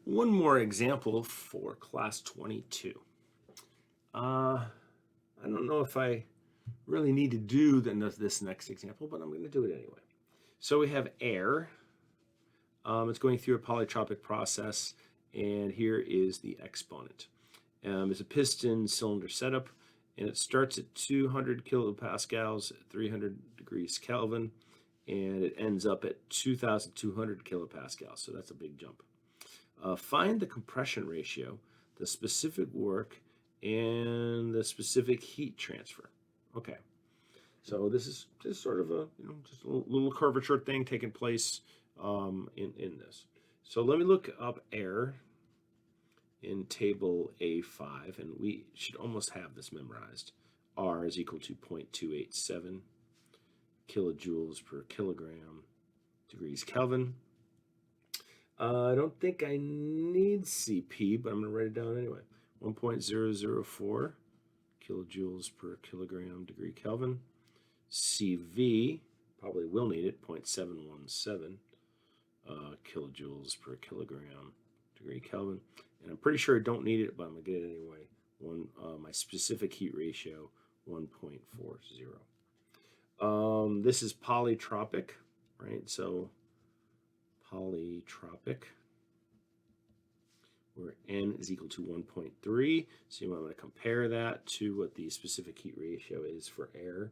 One more example for class 22. I don't know if I really need to do this next example, but I'm going to do it anyway. So we have air. It's going through a polytropic process, and here is the exponent. It's a piston cylinder setup, and it starts at 200 kilopascals, 300 degrees Kelvin, and it ends up at 2,200 kilopascals, so that's a big jump. Find the compression ratio, the specific work, and the specific heat transfer. Okay, so this is just sort of a just a little curvature thing taking place in this. So let me look up air in table A5, and we should almost have this memorized. R is equal to 0.287 kilojoules per kilogram degrees Kelvin. I don't think I need CP, but I'm going to write it down anyway. 1.004 kilojoules per kilogram degree Kelvin. CV, probably will need it, 0.717 kilojoules per kilogram degree Kelvin. And I'm pretty sure I don't need it, but I'm going to get it anyway. My specific heat ratio, 1.40. This is polytropic, right? So polytropic, where N is equal to 1.3. So you want to compare that to what the specific heat ratio is for air.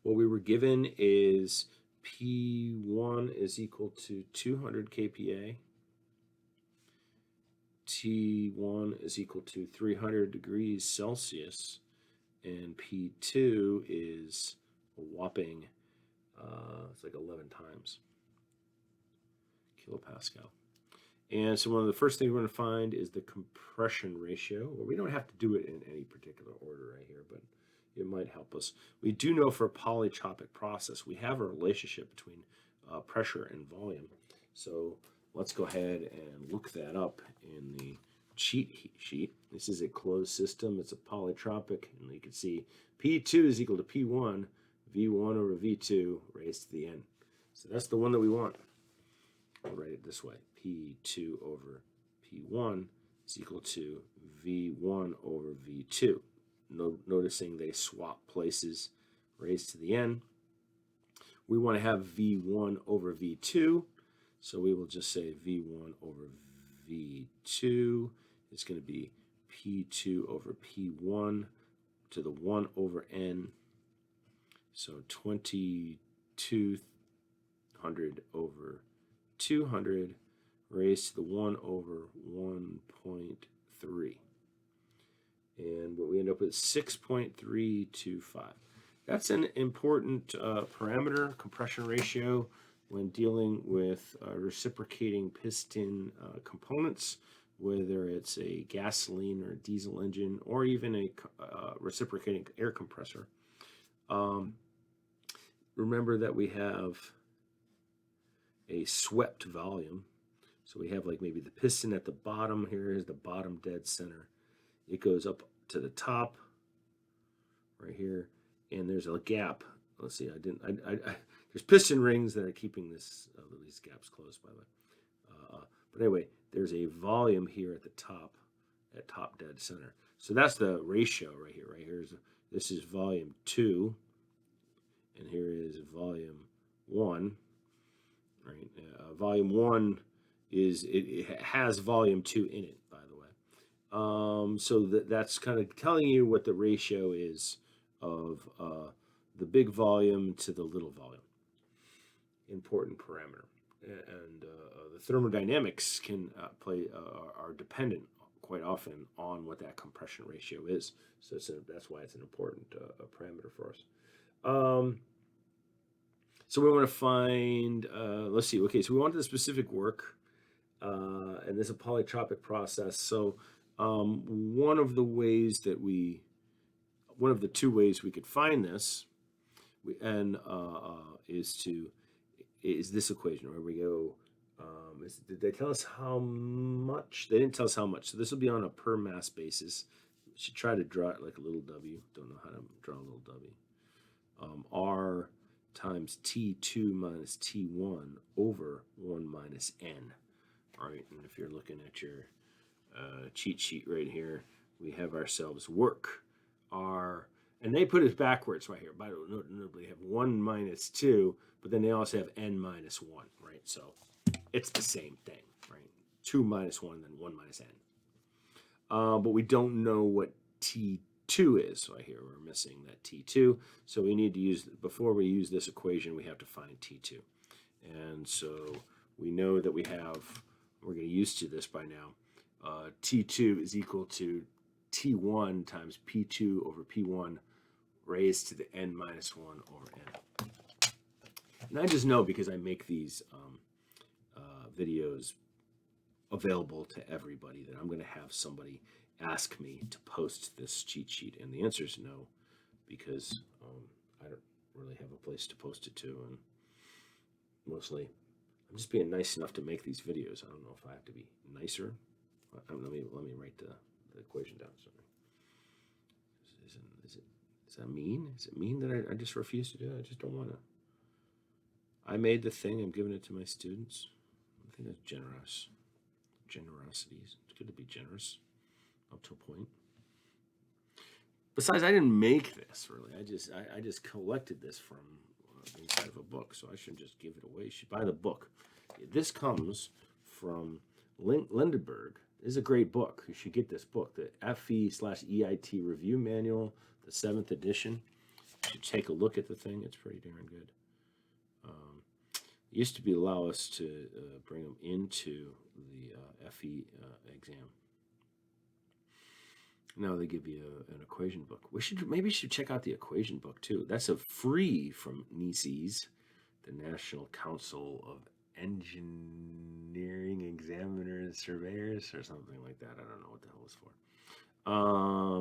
What we were given is P1 is equal to 200 kPa. T1 is equal to 300 degrees Celsius. And P2 is a whopping, it's like 11 times kilopascal. And so one of the first things we're going to find is the compression ratio. Well, we don't have to do it in any particular order right here, but it might help us. We do know for a polytropic process, we have a relationship between pressure and volume. So let's go ahead and look that up in the cheat sheet. This is a closed system. It's a polytropic, and you can see P2 is equal to P1, V1 over V2 raised to the N. So that's the one that we want. I'll write it this way. P2 over P1 is equal to V1 over V2. Noticing they swap places, raised to the N. We want to have V1 over V2, so we will just say V1 over V2 is going to be P2 over P1 to the 1 over N. So 2200 over 200 raised to the 1 over 1.3. And what we end up with is 6.325. That's an important parameter, compression ratio, when dealing with reciprocating piston components, whether it's a gasoline or diesel engine, or even a reciprocating air compressor. Remember that we have a swept volume. So we have like maybe the piston at the bottom. Here is the bottom dead center. It goes up to the top right here, and there's a gap. Let's see, there's piston rings that are keeping these gaps closed, by the way. But anyway, there's a volume here at the top, at top dead center. So that's the ratio right here. This is volume 2, and here is volume 1. Right, volume 1 it has volume 2 in it, by the way. So that's kind of telling you what the ratio is of the big volume to the little volume. Important parameter. And the thermodynamics can are dependent quite often on what that compression ratio is. So that's why it's an important parameter for us. So we want to find, let's see, okay, so we want the specific work, and this is a polytropic process. So one of the two ways we could find this, is this equation where we go, did they tell us how much? They didn't tell us how much. So this will be on a per mass basis. We should try to draw it like a little w. Don't know how to draw a little w. R times T2 minus T1 over 1 minus N. All right, and if you're looking at your cheat sheet right here, we have ourselves work, and they put it backwards right here. By the way, notably, have 1 minus 2, but then they also have n minus 1, right? So it's the same thing, right? 2 minus 1, then 1 minus n. But we don't know what T2 is. So here we're missing that T2. So we need to use, before we use this equation, we have to find T2. And so we know that we're getting used to this by now. T2 is equal to T1 times P2 over P1 raised to the n minus 1 over n. And I just know because I make these videos available to everybody that I'm going to have somebody ask me to post this cheat sheet. And the answer is no, because I don't really have a place to post it to. And mostly I'm just being nice enough to make these videos. I don't know if I have to be nicer. Let me write the equation down. Sorry. Is that mean? Is it mean that I just refuse to do it? I just don't want to. I made the thing. I'm giving it to my students. I think that's generous. Generosity. It's good to be generous up to a point. Besides, I didn't make this really. I just collected this from inside of a book, so I shouldn't just give it away. You should buy the book. This comes from Lindenberg. This is a great book. You should get this book, the FE/EIT Review Manual, the 7th edition. You should take a look at the thing. It's pretty darn good. It used to allow us to bring them into the FE exam. Now they give you an equation book. Maybe you should check out the equation book too. That's free from NECES, the National Council of Engineering Examiners Surveyors, or something like that. I don't know what the hell it's for.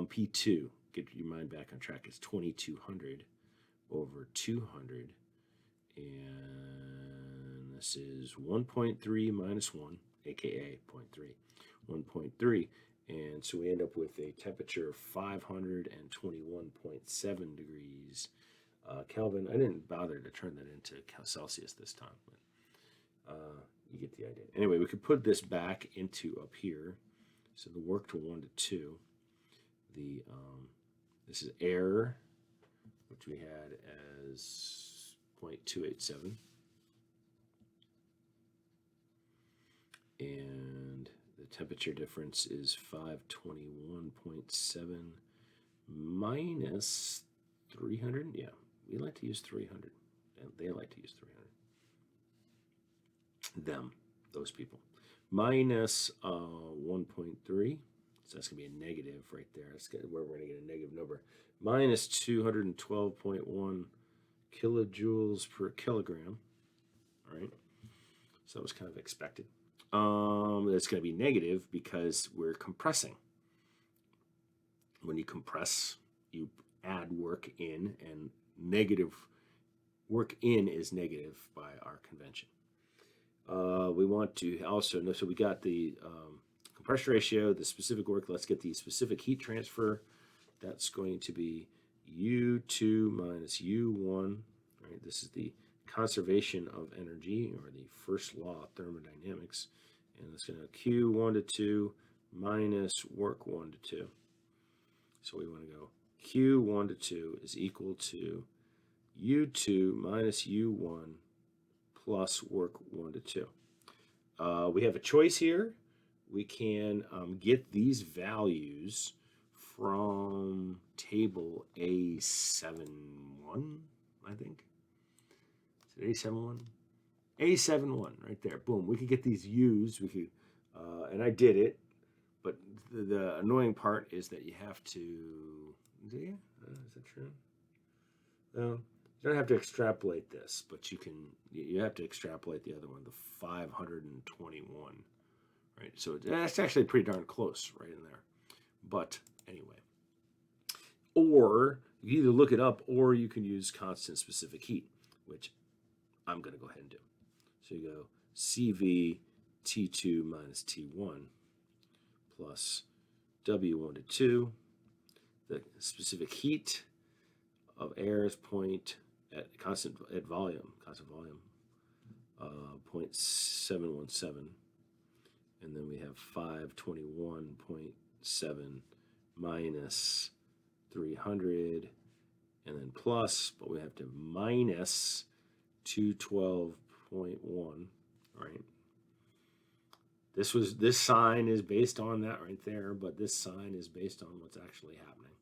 P2, get your mind back on track. It's 2200 over 200, and this is 1.3 minus 1, aka 0.3, 1.3. And so we end up with a temperature of 521.7 degrees Kelvin. I didn't bother to turn that into Celsius this time, but you get the idea. Anyway, we could put this back into up here. So the work to 1 to 2. This is air, which we had as 0.287. And the temperature difference is 521.7 minus 300. Yeah, we like to use 300. And they like to use 300. Those people. Minus 1.3. So that's going to be a negative right there. That's where we're going to get a negative number. Minus 212.1 kilojoules per kilogram. All right. So that was kind of expected. It's going to be negative because we're compressing. When you compress, you add work in, and negative work in is negative by our convention. We want to also know, so we got the compression ratio, the specific work. Let's get the specific heat transfer. That's going to be U2 minus U1. Right? This is the conservation of energy, or the first law of thermodynamics. And it's going to Q1 to 2 minus work 1 to 2. So we want to go Q1 to 2 is equal to U2 minus U1 plus work 1 to 2. We have a choice here. We can get these values from table A71, I think. Is it A71? A71, right there. Boom. We could get these U's. We could, and I did it. But the annoying part is that you have to. Do you? Is that true? No. You don't have to extrapolate this, but you can. You have to extrapolate the other one, the 521. Right. So that's actually pretty darn close, right in there. But anyway. Or you either look it up, or you can use constant specific heat, which I'm going to go ahead and do. So you go CV T2 minus T1 plus W1 to 2. The specific heat of air is constant volume, 0.717. and then we have 521.7 minus 300, and then plus, but we have to minus 212.1, right? This sign is based on that right there, but this sign is based on what's actually happening.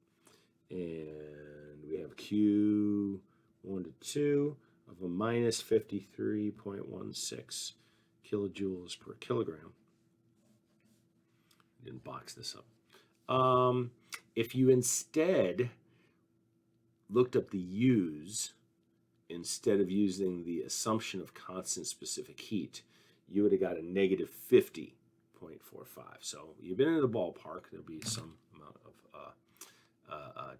And we have Q1 to 2 of a minus 53.16 kilojoules per kilogram. I didn't box this up. If you instead looked up the U's instead of using the assumption of constant specific heat, you would have got a negative 50.45. So you've been in the ballpark. There'll be some amount of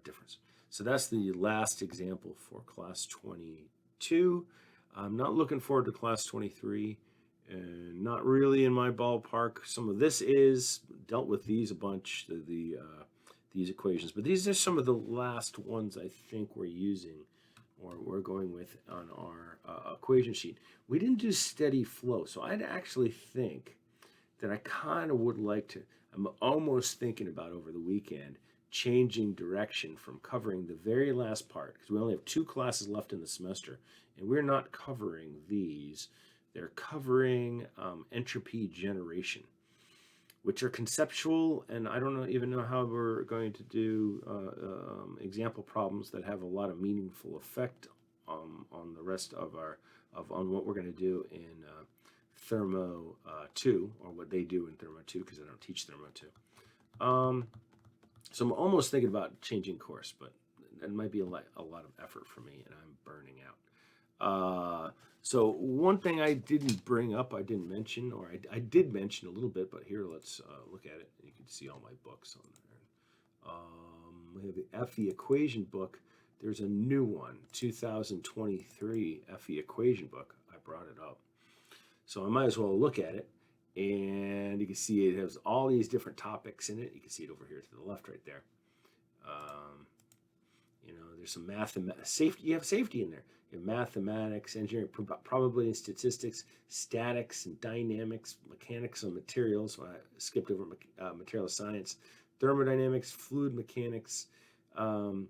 difference. So that's the last example for class 22. I'm not looking forward to class 23, and not really in my ballpark. Some of this is dealt with these a bunch, these equations, but these are some of the last ones I think we're using or we're going with on our equation sheet. We didn't do steady flow, so I'd actually think that I kind of would like to, I'm almost thinking about over the weekend, changing direction from covering the very last part, because we only have 2 classes left in the semester, and we're not covering these. They're covering entropy generation, which are conceptual, and I don't even know how we're going to do example problems that have a lot of meaningful effect on the rest of on what we're going to do in Thermo 2, or what they do in Thermo 2, because I don't teach Thermo 2. So I'm almost thinking about changing course, but it might be a lot of effort for me, and I'm burning out. So one thing I didn't bring up, I didn't mention, or I did mention a little bit, but here let's look at it. You can see all my books on there. We have the FE equation book. There's a new one, 2023 FE equation book. I brought it up. So I might as well look at it. And you can see it has all these different topics in it. You can see it over here to the left right there. There's some safety. You have safety in there. You have mathematics, engineering, probability and statistics, statics and dynamics, mechanics and materials. So I skipped over material science, thermodynamics, fluid mechanics. And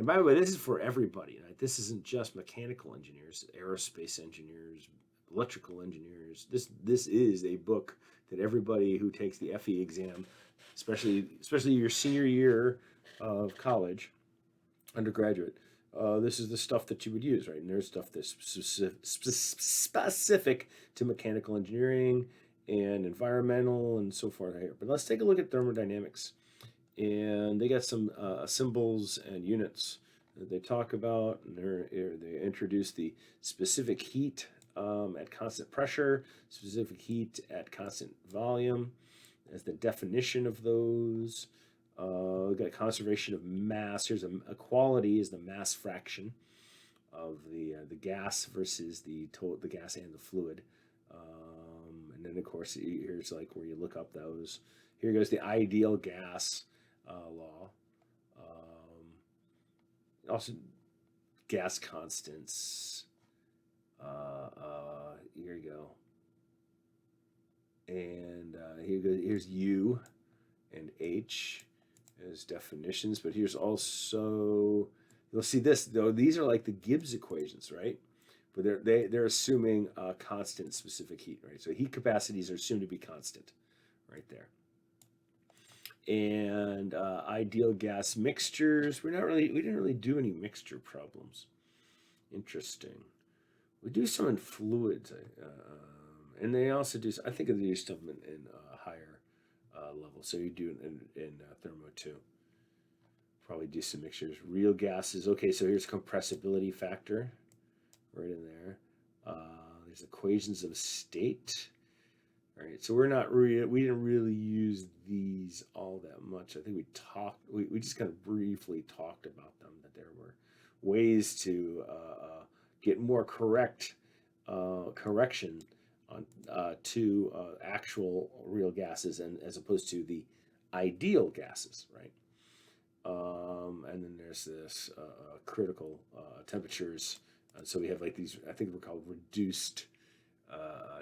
by the way, this is for everybody. Right? This isn't just mechanical engineers, aerospace engineers, electrical engineers. This is a book that everybody who takes the FE exam, especially your senior year of college, undergraduate, this is the stuff that you would use, right? And there's stuff that's specific to mechanical engineering and environmental and so forth here. But let's take a look at thermodynamics. And they got some symbols and units that they talk about. And they introduce the specific heat at constant pressure, specific heat at constant volume as the definition of those. We've got conservation of mass. Here's a quality is the mass fraction of the gas versus the gas and the fluid. And then of course here's like where you look up those. Here goes the ideal gas law. Also gas constants. Here you go. And here's U and H as definitions, but here's also, you'll see this though, these are like the Gibbs equations, right? But they're assuming constant specific heat, right? So heat capacities are assumed to be constant right there. And ideal gas mixtures, we didn't really do any mixture problems. Interesting. We do some in fluids, and they also do, I think they do stuff in higher level. So you do in Thermo 2. Probably do some mixtures. Real gases. Okay, so here's compressibility factor right in there. There's equations of state. All right, so we didn't really use these all that much. I think we just kind of briefly talked about them, that there were ways to get more correction on to actual real gases, and as opposed to the ideal gases, right? And then there's this critical temperatures. So we have like these, I think we're called reduced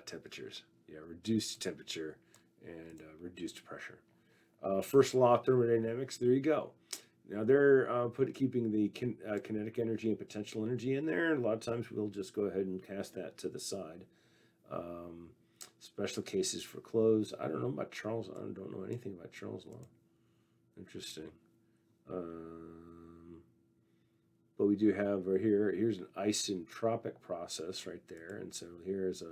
temperatures. Yeah, reduced temperature and reduced pressure. First law of thermodynamics, there you go. Now they're keeping the kinetic energy and potential energy in there. A lot of times we'll just go ahead and cast that to the side. Special cases for clothes. I don't know about Charles. I don't know anything about Charles' law. Interesting. But we do have here's an isentropic process right there. And so here's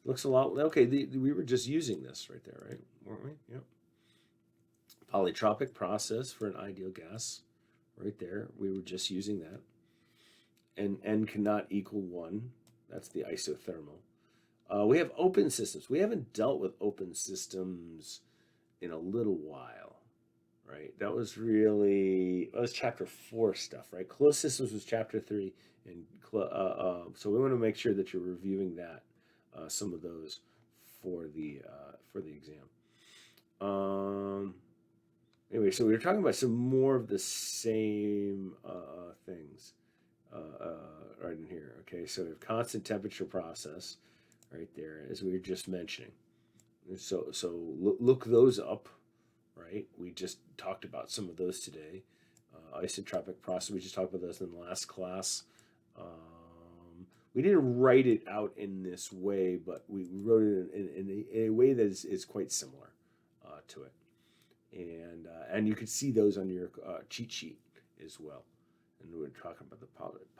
looks a lot, okay, we were just using this right there, right? Weren't we? Yep. Polytropic process for an ideal gas, right there. We were just using that. And n cannot equal 1. That's the isothermal. We have open systems. We haven't dealt with open systems in a little while, right? That was chapter 4 stuff, right? Closed systems was chapter 3, and so we want to make sure that you're reviewing that, some of those for the exam. Anyway, so we were talking about some more of the same things right in here. Okay, so we have constant temperature process right there, as we were just mentioning. So look those up, right? We just talked about some of those today. Isentropic process, we just talked about those in the last class. We didn't write it out in this way, but we wrote it in a way that is quite similar to it. And you can see those on your cheat sheet as well. And we're talking about the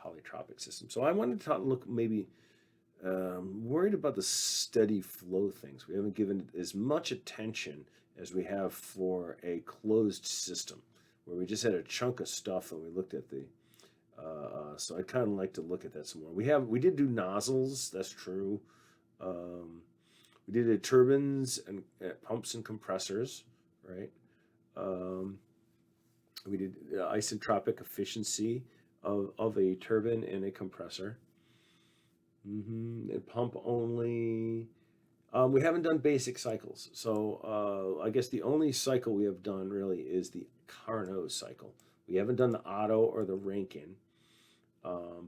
polytropic system. So I wanted to look maybe worried about the steady flow things. We haven't given it as much attention as we have for a closed system, where we just had a chunk of stuff and we looked at the. So I'd kind of like to look at that some more. We did do nozzles. That's true. We did turbines and pumps and compressors, right? We did isentropic efficiency of a turbine and a compressor. And pump only. We haven't done basic cycles. So I guess the only cycle we have done really is the Carnot cycle. We haven't done the Otto or the Rankine.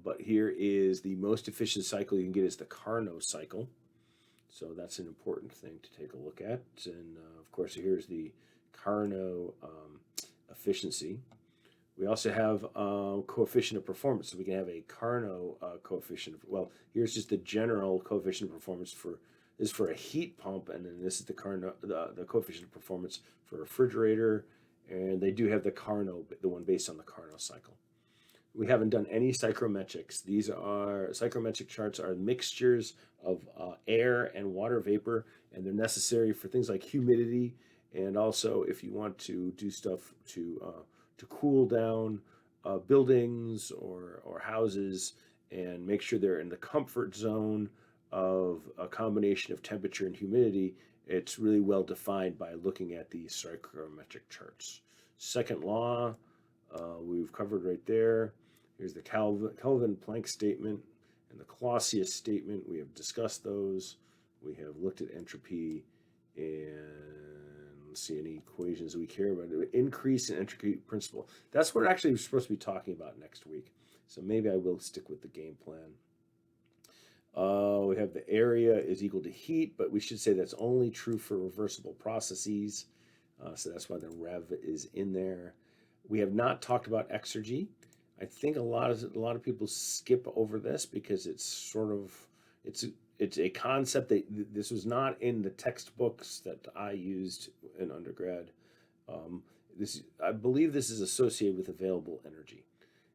But here is the most efficient cycle you can get is the Carnot cycle. So that's an important thing to take a look at. And of course, here's the Carnot efficiency. We also have coefficient of performance. So we can have a Carnot coefficient. Well, here's just the general coefficient of performance for a heat pump, and then this is the Carnot, the coefficient of performance for a refrigerator. And they do have the Carnot, the one based on the Carnot cycle. We haven't done any psychrometrics. Psychrometric charts are mixtures of air and water vapor, and they're necessary for things like humidity, and also if you want to do stuff to cool down buildings or houses and make sure they're in the comfort zone of a combination of temperature and humidity. It's really well defined by looking at the psychrometric charts. Second law, we've covered right there. Here's the Kelvin-Planck statement and the Clausius statement. We have discussed those. We have looked at entropy, and let's see any equations we care about. Increase in entropy principle. That's what actually we're supposed to be talking about next week. So maybe I will stick with the game plan. We have the area is equal to heat, but we should say that's only true for reversible processes. So that's why the rev is in there. We have not talked about exergy. I think a lot of people skip over this because it's a concept that this was not in the textbooks that I used in undergrad. I believe this is associated with available energy,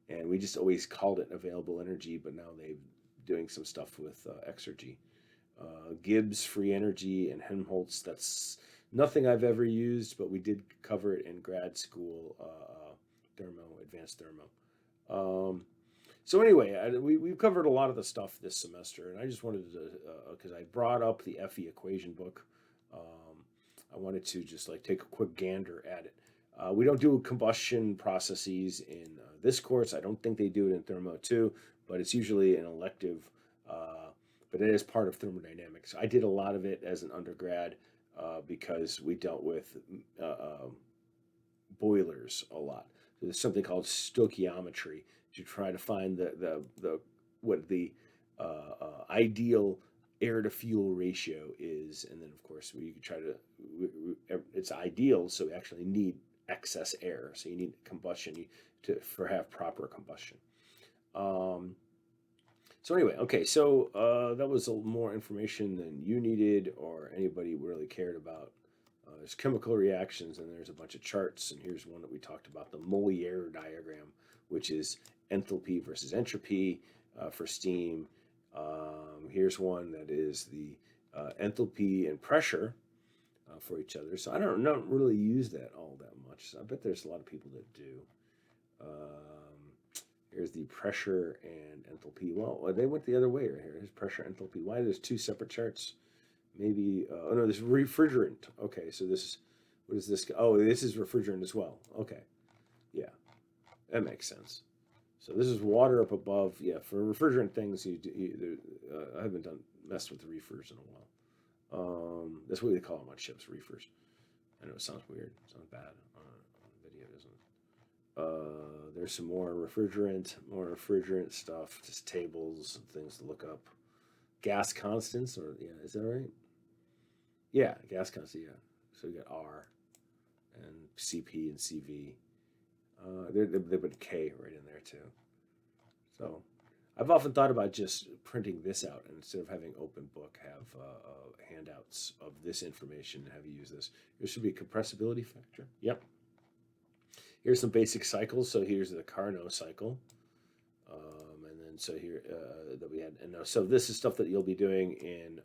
and we just always called it available energy, but now they're doing some stuff with exergy. Gibbs free energy and Helmholtz, that's nothing I've ever used, but we did cover it in grad school, advanced thermo. So anyway, we've covered a lot of the stuff this semester, and I just wanted to, because I brought up the FE equation book, I wanted to just take a quick gander at it. We don't do combustion processes in this course. I don't think they do it in Thermo 2, but it's usually an elective, but it is part of thermodynamics. I did a lot of it as an undergrad because we dealt with boilers a lot. So there's something called stoichiometry to try to find what the ideal air to fuel ratio is, and then of course we could try to, it's ideal, so we actually need excess air, so you need combustion for have proper combustion. So anyway, okay, so that was more information than you needed or anybody really cared about. There's chemical reactions, and there's a bunch of charts, and here's one that we talked about, the Molière diagram, which is enthalpy versus entropy for steam. Here's one that is the enthalpy and pressure for each other. So I don't really use that all that much. So I bet there's a lot of people that do. Here's the pressure and enthalpy. Well, they went the other way right here. Here's pressure, enthalpy. Why there's two separate charts? Maybe, oh no, this is refrigerant. Okay, so this is, what is this? Oh, this is refrigerant as well. Okay, yeah, that makes sense. So this is water up above. Yeah, for refrigerant things, I haven't messed with the reefers in a while. That's what they call them on ships, reefers. I know it sounds weird. It sounds bad on video, doesn't it? There's some more refrigerant stuff, just tables and things to look up. Gas constants, or yeah, is that right? Yeah, gas constant, yeah. So we got R and CP and CV. They put K right in there too. So I've often thought about just printing this out, and instead of having open book, have handouts of this information and have you use this. There should be a compressibility factor. Yep. Here's some basic cycles. So here's the Carnot cycle. And then so here that we had, and so this is stuff that you'll be doing in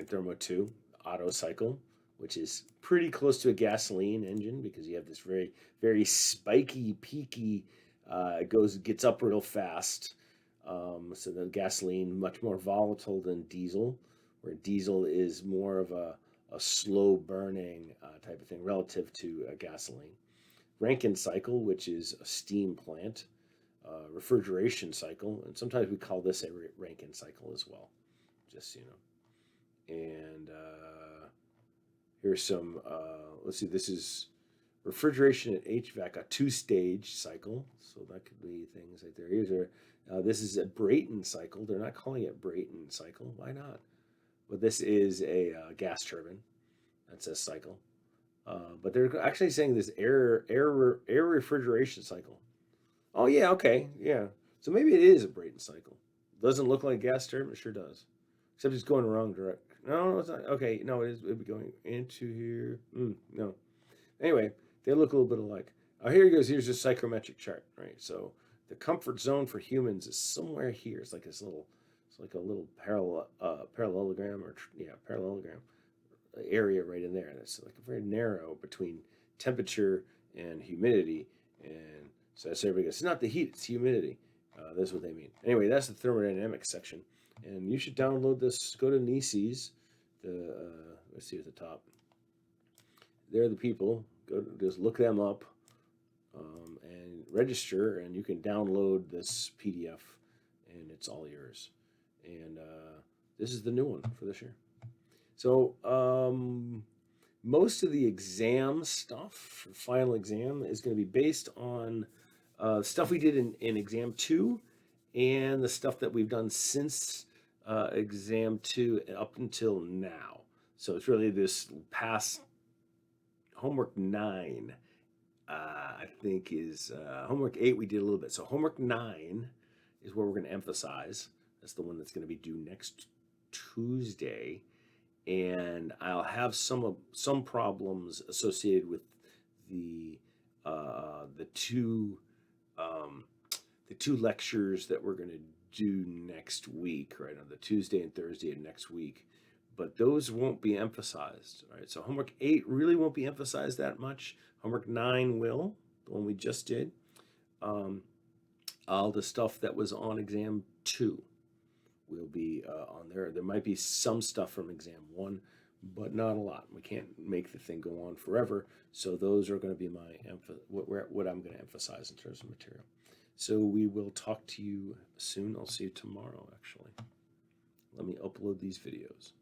Thermo 2, Otto cycle, which is pretty close to a gasoline engine because you have this very, very spiky, peaky, gets up real fast. So the gasoline, much more volatile than diesel, where diesel is more of a slow burning type of thing relative to gasoline. Rankine cycle, which is a steam plant. Refrigeration cycle, and sometimes we call this a Rankine cycle as well, just so you know. And here's some, let's see, this is refrigeration and HVAC, a two-stage cycle. So that could be things right there. This is a Brayton cycle. They're not calling it Brayton cycle. Why not? But this is a gas turbine. That's a cycle. But they're actually saying this air refrigeration cycle. Oh, yeah, okay, yeah. So maybe it is a Brayton cycle. Doesn't look like a gas turbine. It sure does. Except it's going the wrong direction. No, it's not. Okay, no, it is. It'd be going into here. No. Anyway, they look a little bit alike. Here he goes. Here's a psychrometric chart, right? So the comfort zone for humans is somewhere here. It's like this little, it's like a little parallelogram parallelogram area right in there. That's like a very narrow between temperature and humidity. And so that's everybody goes, it's not the heat, it's humidity. That's what they mean. Anyway, that's the thermodynamics section. And you should download this. Go to NICES. Let's see at the top. They're the people. Just look them up and register, and you can download this PDF, and it's all yours. And this is the new one for this year. So most of the exam stuff, final exam, is going to be based on stuff we did in exam 2 and the stuff that we've done since exam 2 up until now. So it's really this past homework 9, I think is homework 8 we did a little bit. So homework 9 is where we're going to emphasize. That's the one that's going to be due next Tuesday. And I'll have some problems associated with the two lectures that we're going to do next week, right, on the Tuesday and Thursday of next week. But those won't be emphasized, right? So homework 8 really won't be emphasized that much. Homework 9 will, the one we just did. All the stuff that was on exam 2 will be on there. There might be some stuff from exam 1, but not a lot. We can't make the thing go on forever. So those are going to be my what I'm going to emphasize in terms of material. So we will talk to you soon. I'll see you tomorrow, actually. Let me upload these videos.